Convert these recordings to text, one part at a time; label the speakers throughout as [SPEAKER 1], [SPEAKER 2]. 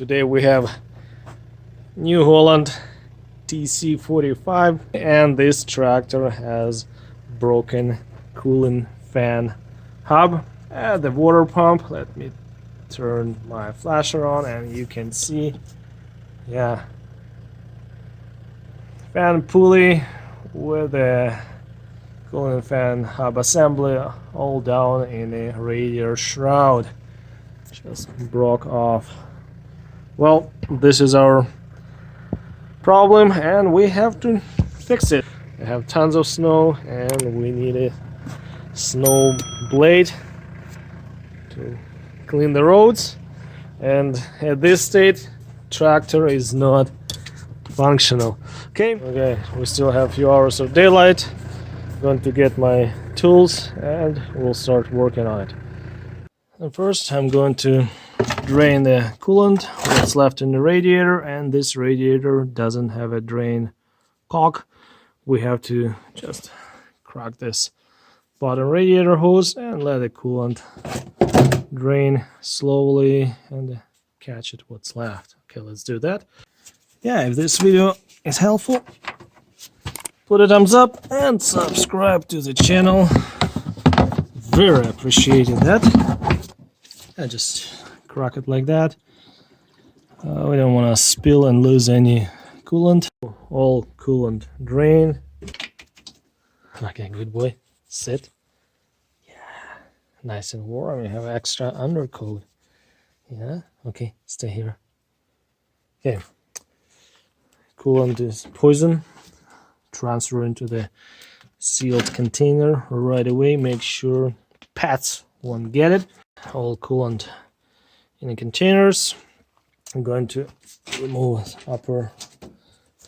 [SPEAKER 1] Today we have New Holland TC45 and this tractor has broken cooling fan hub at the water pump. Let me turn my flasher on and you can see, yeah, fan pulley with a cooling fan hub assembly all down in a radiator shroud. Just broke off. Well, this is our problem and we have to fix it. We have tons of snow and we need a snow blade to clean the roads, and at this state tractor is not functional. Okay, we still have a few hours of daylight. I'm going to get my tools and we'll start working on it. And first I'm going to drain the coolant that's left in the radiator, and this radiator doesn't have a drain cock. We have to just crack this bottom radiator hose and let the coolant drain slowly and catch it what's left. Okay, let's do that. Yeah, if this video is helpful, put a thumbs up and subscribe to the channel. Very appreciated that. I just crack it like that. We don't want to spill and lose any coolant. All coolant drain. Okay, good boy. Sit. Yeah, nice and warm. You have extra undercoat. Yeah, okay, stay here. Okay, coolant is poison. Transfer into the sealed container right away. Make sure pets won't get it. All coolant in the containers. I'm going to remove upper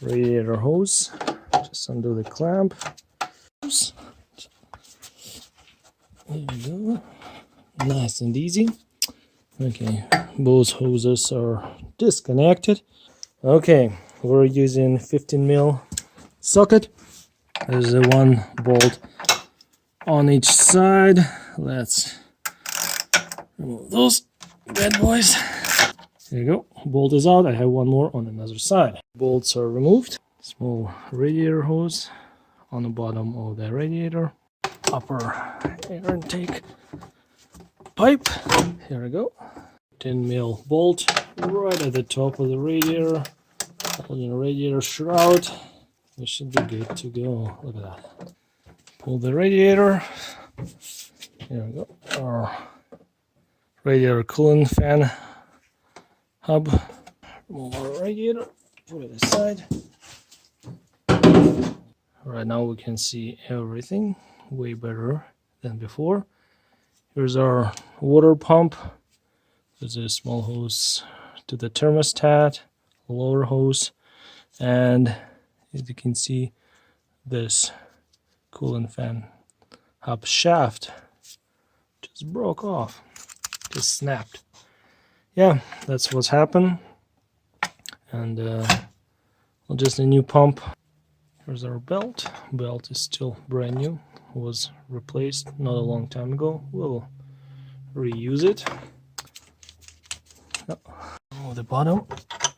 [SPEAKER 1] radiator hose. Just undo the clamp. There you go. Nice and easy. Okay, both hoses are disconnected. Okay, we're using 15mm socket. There's a one bolt on each side. Let's remove those bad boys. There you go. Bolt is out. I have one more on another side. Bolts are removed. Small radiator hose on the bottom of the radiator. Upper air intake pipe. Here we go. 10mm bolt right at the top of the radiator. Holding the radiator shroud. We should be good to go. Look at that. Pull the radiator. Here we go. Our radiator cooling fan hub. Remove our radiator. Put it aside. Right now we can see everything way better than before. Here's our water pump. There's a small hose to the thermostat, lower hose, and as you can see, this coolant fan hub shaft just broke off, just snapped. Yeah, that's what's happened. And well, just a new pump. Here's our belt. Belt is still brand new. Was replaced not a long time ago. We'll reuse it. Oh, the bottom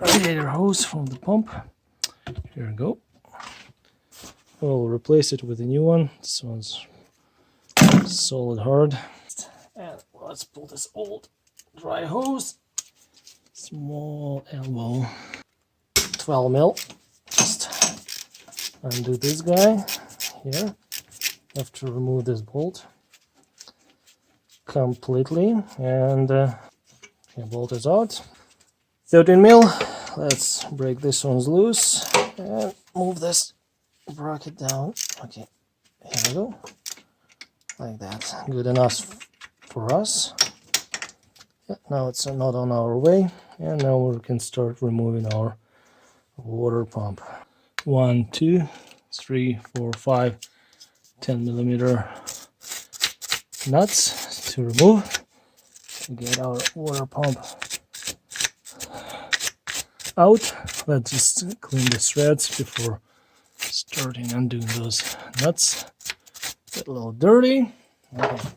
[SPEAKER 1] radiator hose from the pump. Here we go. We'll replace it with a new one. This one's solid hard. And let's pull this old dry hose. Small elbow. 12mm. Just undo this guy here. Have to remove this bolt completely, and bolt is out. 13mm. Let's break this one's loose and move this bracket down. Okay, here we go. Like that. Good enough for us. Yeah, now it's not on our way, and now we can start removing our water pump. 1, 2, 3, 4, 5 10mm nuts to remove to get our water pump out. Let's just clean the threads before starting undoing those nuts. Get a little dirty. Okay.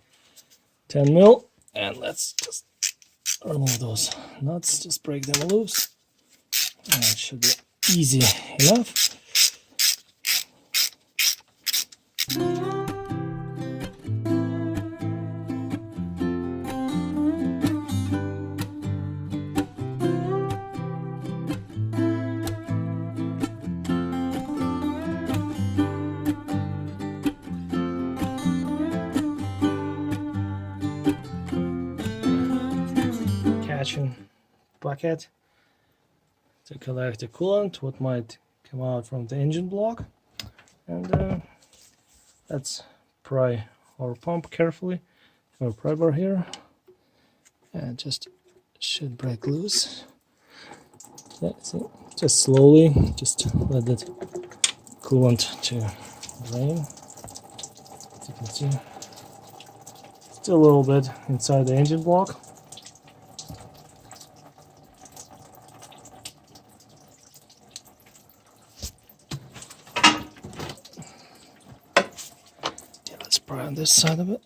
[SPEAKER 1] 10mm, and let's just remove those nuts, just break them loose, and it should be easy enough. Catching bucket to collect the coolant, what might come out from the engine block, and let's pry our pump carefully. Our pry bar here, and just should break loose. Yeah, see, just slowly, just let that coolant to drain. As you can see, still a little bit inside the engine block. Pry on this side of it.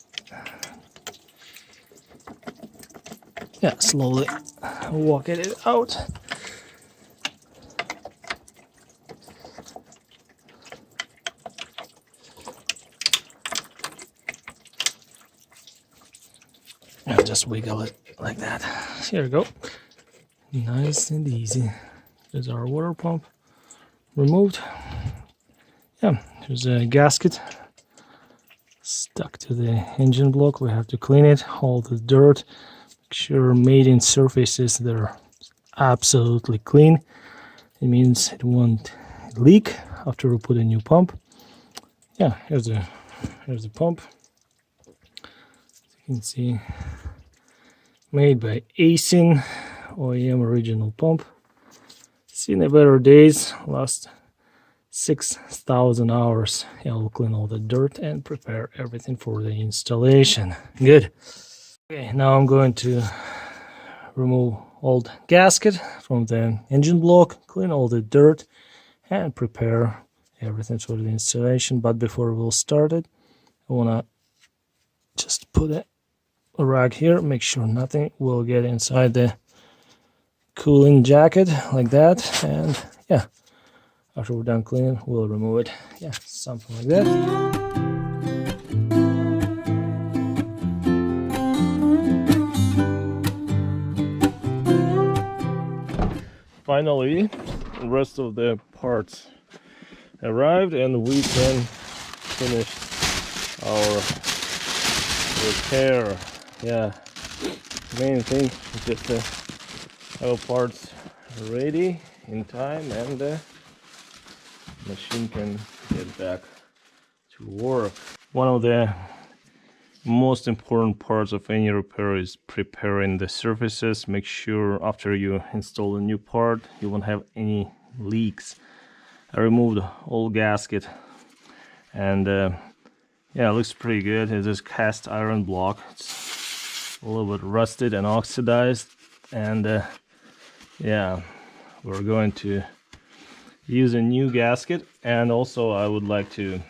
[SPEAKER 1] Yeah, slowly walk it out. And just wiggle it like that. Here we go. Nice and easy. There's our water pump removed. Yeah, there's a gasket stuck to the engine block. We have to clean it, all the dirt, make sure mating surfaces, they're absolutely clean. It means it won't leak after we put a new pump. Yeah, here's the pump. As you can see, made by Asin, OEM original pump. Seen the better days, last 6,000 hours. Yeah, we'll clean all the dirt and prepare everything for the installation. Good. Okay, now I'm going to remove old gasket from the engine block, clean all the dirt, and prepare everything for the installation. But before we'll start it, I wanna just put a rag here, make sure nothing will get inside the cooling jacket like that, and yeah, after we're done cleaning, we'll remove it. Yeah, something like that. Finally, the rest of the parts arrived and we can finish our repair. Yeah, the main thing is just to have parts ready in time and the machine can get back to work. One of the most important parts of any repair is preparing the surfaces. Make sure after you install a new part you won't have any leaks. I removed the old gasket and yeah, it looks pretty good. It's this cast iron block. It's a little bit rusted and oxidized, and yeah, we're going to use a new gasket. And also I would like to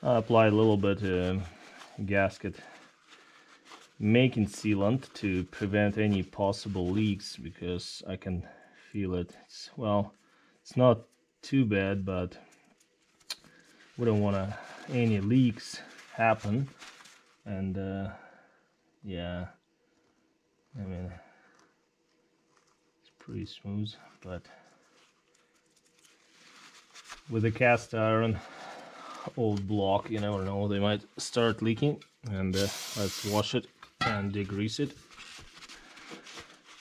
[SPEAKER 1] apply a little bit gasket making sealant to prevent any possible leaks, because I can feel it. It's not too bad, but we don't want any leaks happen. And yeah, I mean, it's pretty smooth, but with the cast iron old block, you never know, they might start leaking. And let's wash it and degrease it.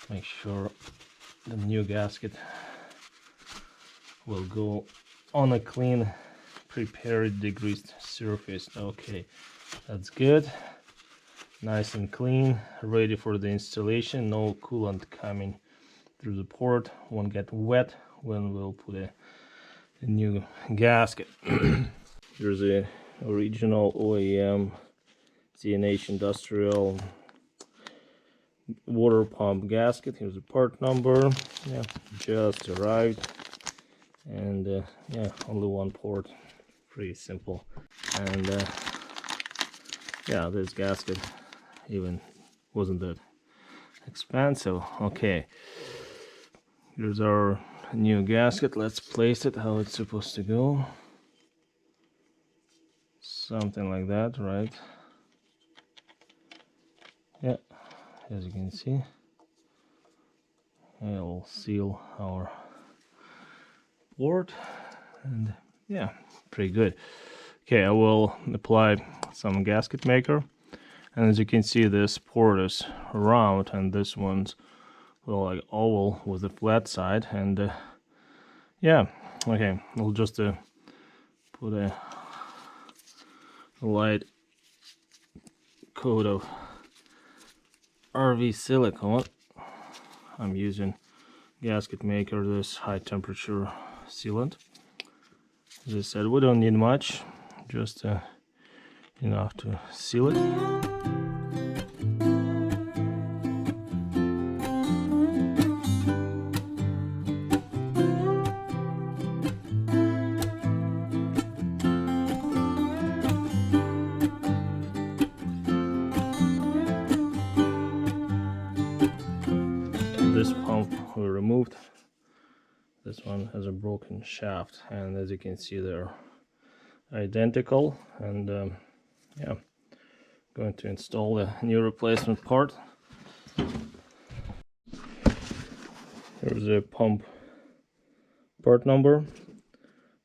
[SPEAKER 1] Make sure the new gasket will go on a clean, prepared, degreased surface. Okay, that's good. Nice and clean, ready for the installation. No coolant coming through the port, won't get wet when we'll put a new gasket. Here's the original OEM CNH Industrial water pump gasket. Here's the part number. Yeah, just arrived. And yeah, only one port, pretty simple. And yeah, this gasket even wasn't that expensive. Okay, here's our new gasket. Let's place it how it's supposed to go. Something like that, right? Yeah, as you can see, it'll seal our port, and yeah, pretty good. Okay, I will apply some gasket maker, and as you can see, this port is round and this one's like oval with a flat side, and yeah, okay, we'll just put a light coat of RV silicone. I'm using gasket maker, this high temperature sealant. As I said, we don't need much, just enough to seal it. This pump we removed. This one has a broken shaft, and as you can see, they're identical. And yeah, going to install a new replacement part. Here's a pump part number,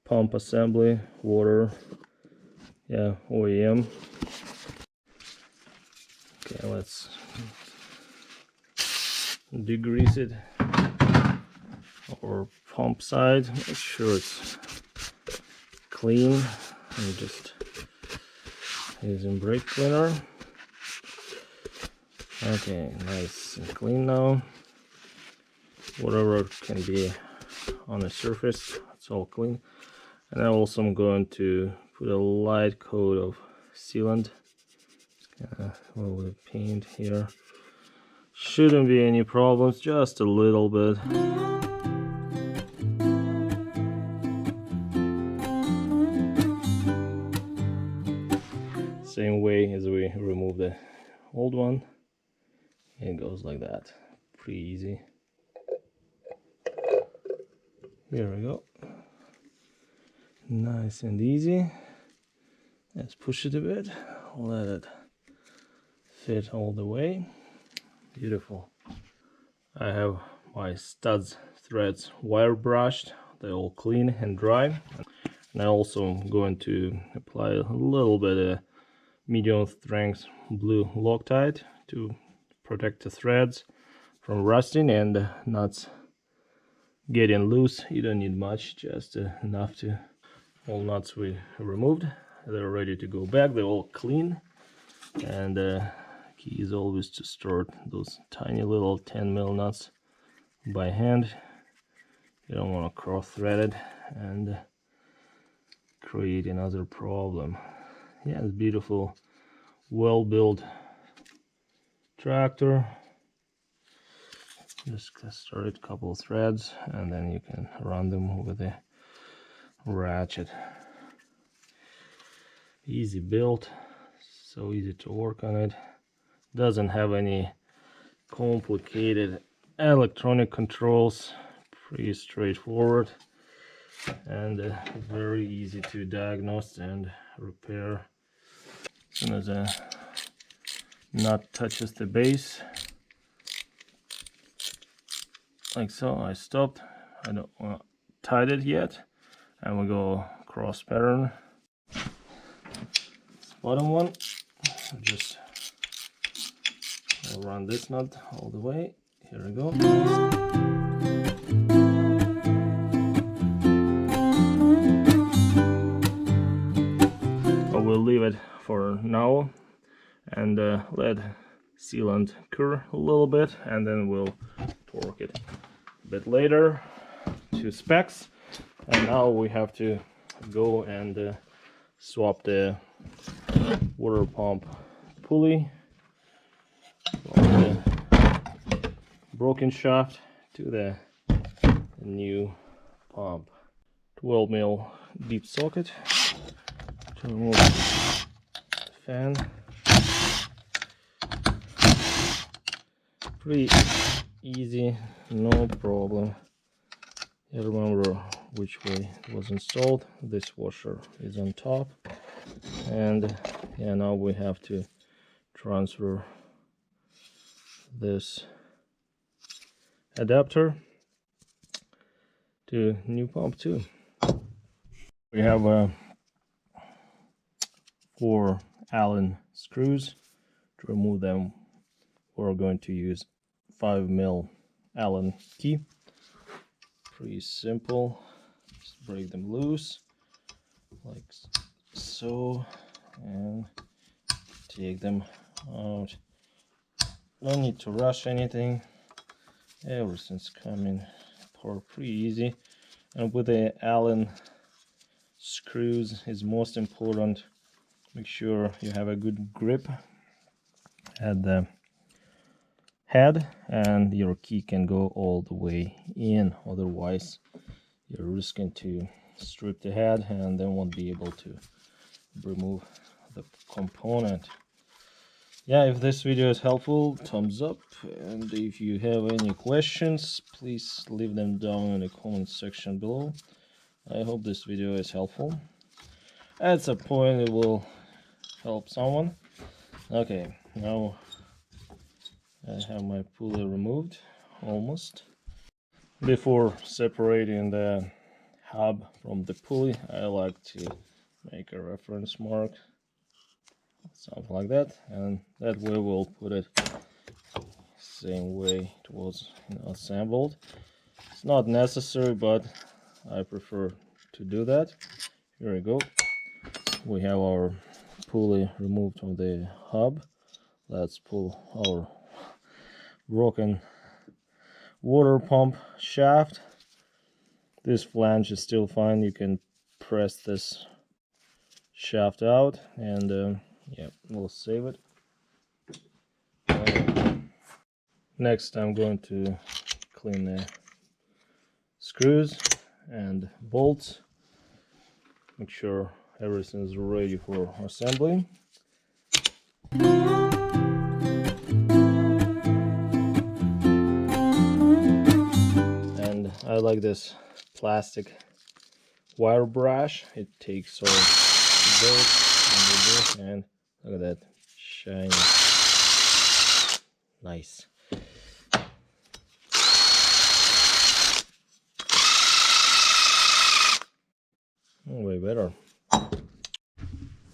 [SPEAKER 1] pump assembly, water, yeah, OEM. Okay, let's degrease it, or pump side, make sure it's clean, and just using brake cleaner. Okay, nice and clean now. Whatever can be on the surface, it's all clean. And I also am going to put a light coat of sealant, with the paint here. Shouldn't be any problems, just a little bit. Same way as we remove the old one. It goes like that. Pretty easy. Here we go. Nice and easy. Let's push it a bit. Let it fit all the way. Beautiful. I have my studs threads wire brushed. They're all clean and dry. And I also am going to apply a little bit of medium strength blue Loctite to protect the threads from rusting and nuts getting loose. You don't need much, just enough to. All nuts we removed, they're ready to go back. They're all clean, and key is always to start those tiny little 10mm nuts by hand. You don't want to cross thread it and create another problem. Yeah, it's beautiful, well built tractor. Just start a couple of threads, and then you can run them with a ratchet. Easy build, so easy to work on it. Doesn't have any complicated electronic controls. Pretty straightforward, and very easy to diagnose and repair. As soon as a nut touches the base, like so, I stopped. I don't want to tie it yet, and we go cross pattern. This bottom one, just I'll run this nut all the way. Here we go. I will leave it for now and let sealant cure a little bit, and then we'll torque it a bit later to specs. And now we have to go and swap the water pump pulley from the broken shaft to the new pump. 12mm deep socket to remove the fan. pretty easy, no problem. I remember which way it was installed. This washer is on top, and yeah, now we have to transfer this adapter to new pump too. We have 4 Allen screws. To remove them, we're going to use 5mm Allen key. Pretty simple. Just break them loose like so and take them out. No need to rush anything. Everything's coming apart pretty easy. And with the Allen screws, it's most important, make sure you have a good grip at the head and your key can go all the way in, otherwise you're risking to strip the head and then won't be able to remove the component. Yeah, if this video is helpful, thumbs up, and if you have any questions, please leave them down in the comment section below. I hope this video is helpful. At some point it will help someone. Okay, now I have my pulley removed, almost. Before separating the hub from the pulley, I like to make a reference mark, something like that, and that way we'll put it same way it was assembled. It's not necessary, but I prefer to do that. Here we go. We have our pulley removed from the hub. Let's pull our broken water pump shaft. This flange is still fine. You can press this shaft out, and yeah, we'll save it. Next, I'm going to clean the screws and bolts. Make sure everything is ready for assembly. And I like this plastic wire brush. It takes all dirt and look at that, shiny, nice. Way better.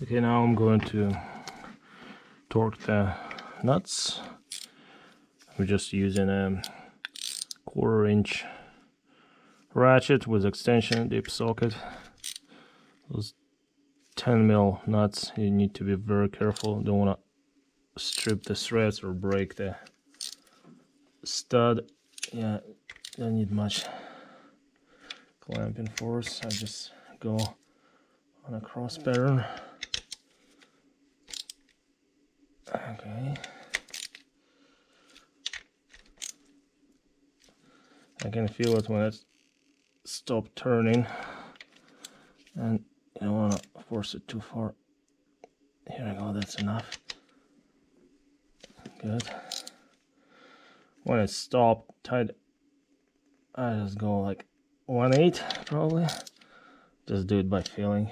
[SPEAKER 1] Okay, now I'm going to torque the nuts. I'm just using a 1/4-inch ratchet with extension deep socket. Those 10mm nuts, you need to be very careful. Don't want to strip the threads or break the stud. Yeah, don't need much clamping force. I just go on a cross pattern. Okay. I can feel it when it stops turning, and you don't want to force it too far. Here we go, that's enough. Good. When it stopped tight, I just go like 1/8 probably. Just do it by feeling.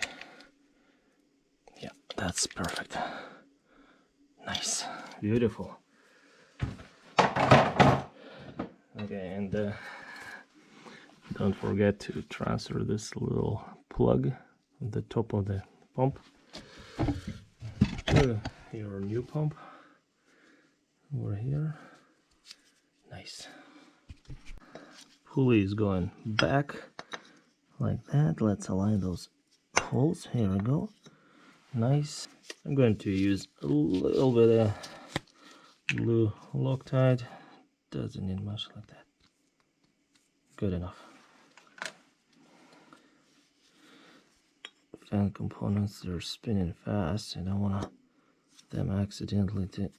[SPEAKER 1] Yeah, that's perfect. Nice, beautiful. Okay, and don't forget to transfer this little plug on the top of the pump to your new pump over here. Nice. Pulley is going back like that. Let's align those holes. Here we go. Nice. I'm going to use a little bit of blue Loctite. Doesn't need much, like that. Good enough. Fan components are spinning fast. I don't want them accidentally to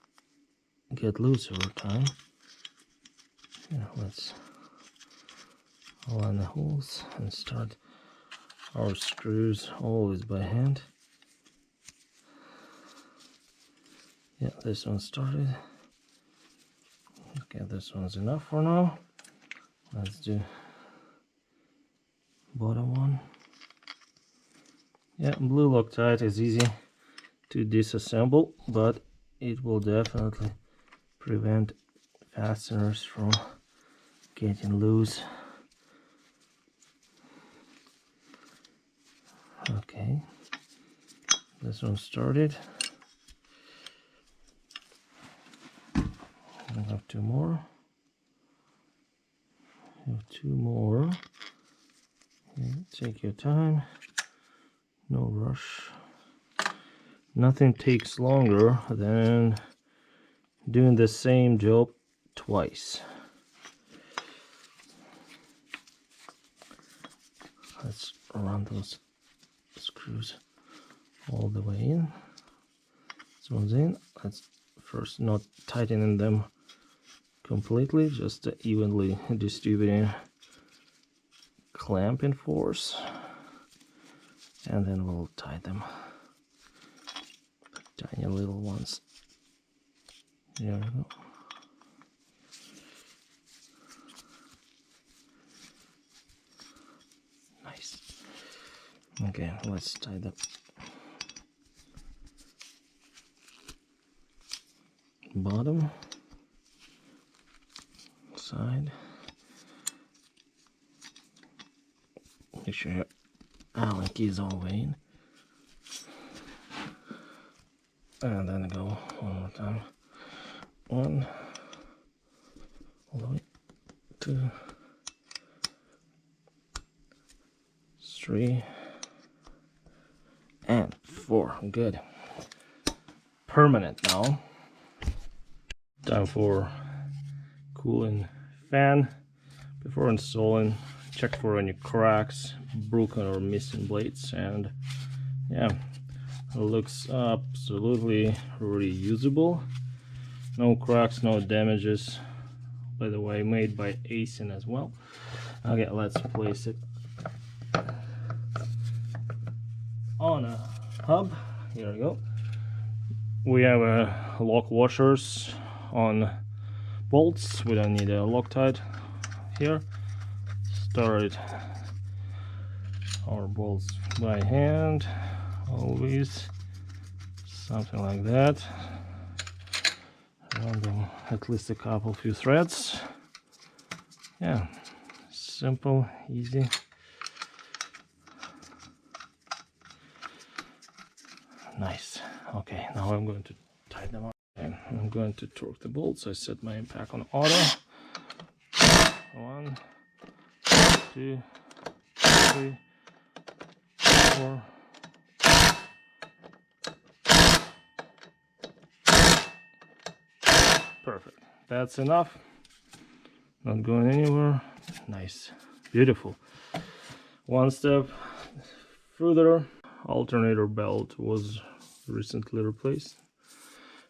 [SPEAKER 1] get loose over time. Yeah, let's align the holes and start our screws always by hand. Yeah, this one started. Okay, this one's enough for now. Let's do bottom one. Yeah, blue Loctite is easy to disassemble, but it will definitely prevent fasteners from getting loose. Okay, this one started. I have two more. Have two more. Okay, take your time. No rush. Nothing takes longer than doing the same job twice. Let's run those screws all the way in. This one's in. Let's first not tightening them completely, just evenly distributing clamping force, and then we'll tie them. Tiny little ones. There we go. Nice. Okay, let's tie the bottom side. Make sure your Allen key is all the way in. And then go one more time. 1, all the way, 2, 3, and 4. Good. Permanent now. Time for cooling fan. Before installing, check for any cracks, broken or missing blades, and yeah, it looks absolutely reusable. No cracks, no damages. By the way, made by Asian as well. Okay, let's place it on a hub. Here we go. We have lock washers on bolts. We don't need a Loctite here. Start our bolts by hand, always something like that. Run them at least a couple few threads. Yeah, simple, easy. Nice. Okay, now I'm going to tie them up. And I'm going to torque the bolts. I set my impact on auto. 1, 2, 3, 4. Perfect. That's enough. Not going anywhere. Nice. Beautiful. One step further. Alternator belt was recently replaced.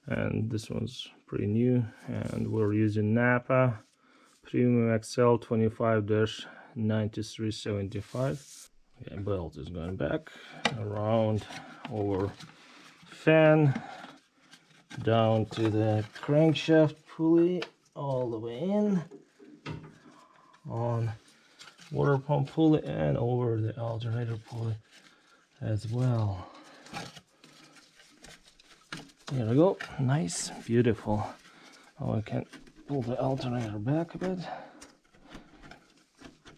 [SPEAKER 1] And this one's pretty new. And we're using Napa Premium XL 25-9375. Okay, belt is going back around over fan down to the crankshaft pulley, all the way in on water pump pulley and over the alternator pulley as well. There we go. Nice, beautiful. Now I can pull the alternator back a bit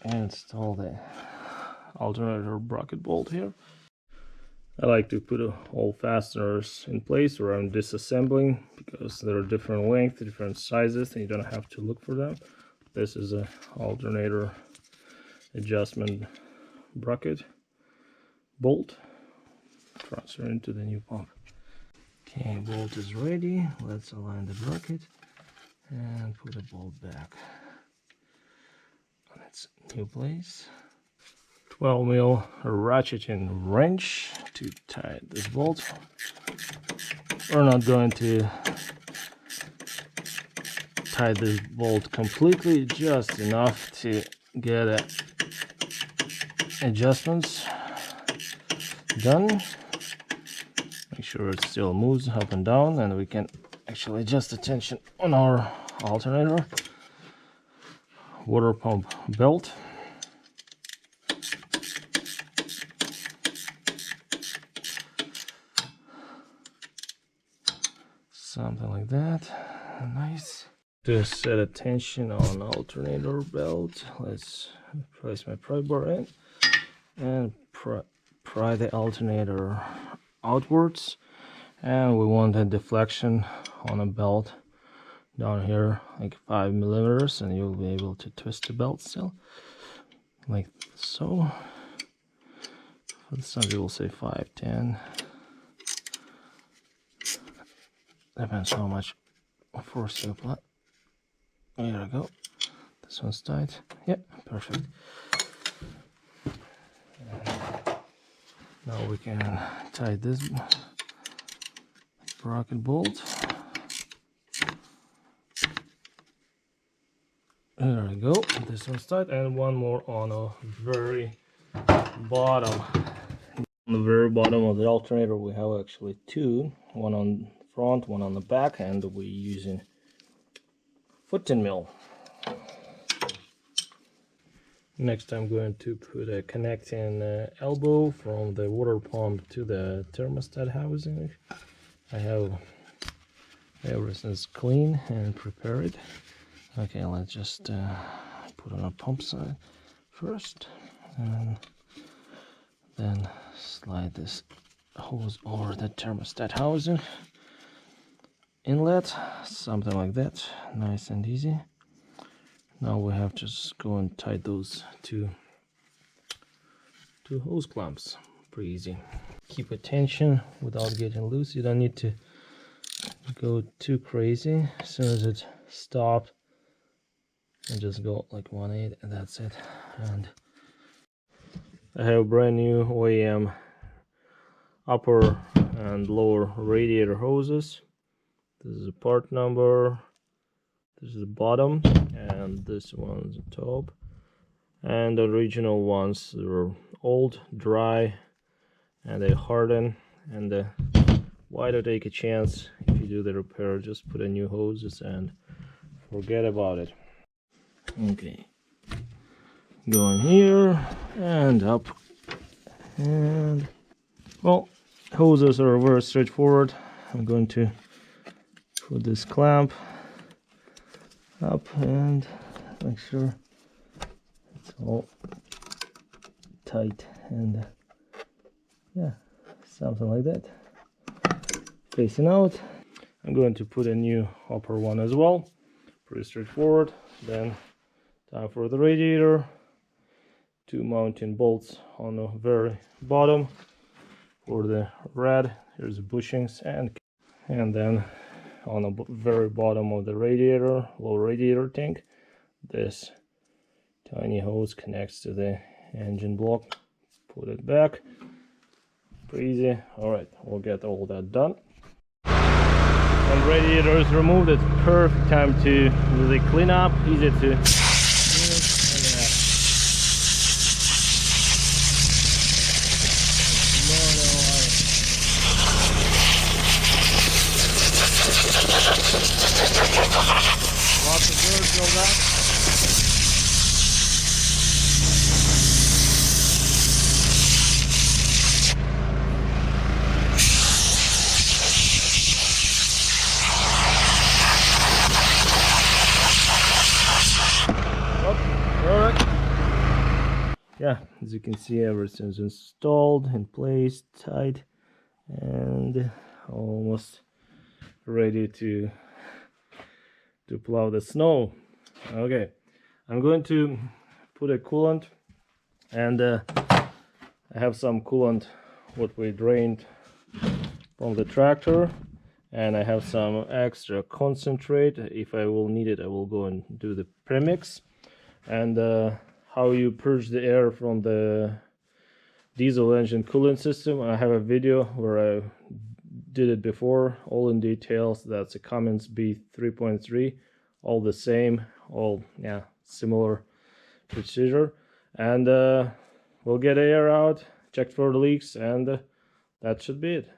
[SPEAKER 1] and install the alternator bracket bolt here. I like to put all fasteners in place where I'm disassembling because there are different lengths, different sizes, and you don't have to look for them. This is a alternator adjustment bracket bolt. Transfer into the new pump. Okay, bolt is ready. Let's align the bracket and put the bolt back on its new place. 12mm ratcheting wrench to tie this bolt. We're not going to tie this bolt completely, just enough to get adjustments done. Make sure it still moves up and down, and we can actually adjust the tension on our alternator, water pump belt, something like that. Nice. To set a tension on alternator belt, let's place my pry bar in and pry the alternator outwards, and we want a deflection on a belt down here like 5 millimeters, and you'll be able to twist the belt still like so. For some people say 5, 10, depends how much force you apply. There we go. This one's tight. Yep, perfect. Now we can tie this sprocket bolt. There we go. This one's tight, and one more on the very bottom. On the very bottom of the alternator, we have actually two. One on front, one on the back, and we're using 14 mil. Next, I'm going to put a connecting elbow from the water pump to the thermostat housing. I have everything's clean and prepared. Okay, let's just put on a pump side first, and then slide this hose over the thermostat housing inlet, something like that, nice and easy. Now we have to just go and tie those two hose clamps. Pretty easy. Keep a tension without getting loose. You don't need to go too crazy. As soon as it stops, and just go like 1/8, and that's it. And I have brand new OEM upper and lower radiator hoses. This is a part number, this is the bottom, and this one's the top. And the original ones are old, dry, and they harden. And why don't take a chance if you do the repair? Just put in new hoses and forget about it. Okay, going here and up, and well, hoses are very straightforward. I'm going to put this clamp up and make sure it's all tight, and yeah, something like that, facing out. I'm going to put a new upper one as well, pretty straightforward. Then time for the radiator, two mounting bolts on the very bottom for the red. Here's the bushings, and then on the very bottom of the radiator, low radiator tank, this tiny hose connects to the engine block. Put it back. Pretty easy. All right, we'll get all that done. And radiator is removed. It's perfect time to really clean up. Easy to lots of dirt build up. Yeah, as you can see, everything's installed in place, tight, and almost ready to plow the snow. Okay, I'm going to put a coolant, and I have some coolant what we drained from the tractor, and I have some extra concentrate. If I will need it, I will go and do the premix. And how you purge the air from the diesel engine coolant system, I have a video where I did it before, all in details. That's a Cummins B3.3, all the same, all similar procedure. And we'll get air out, check for the leaks, and that should be it.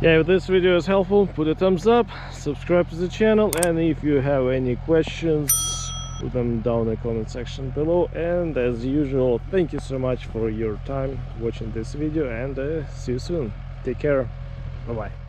[SPEAKER 1] Yeah, if this video is helpful, put a thumbs up, subscribe to the channel, and if you have any questions, put them down in the comment section below. And as usual, thank you so much for your time watching this video, and see you soon. Take care. Bye bye.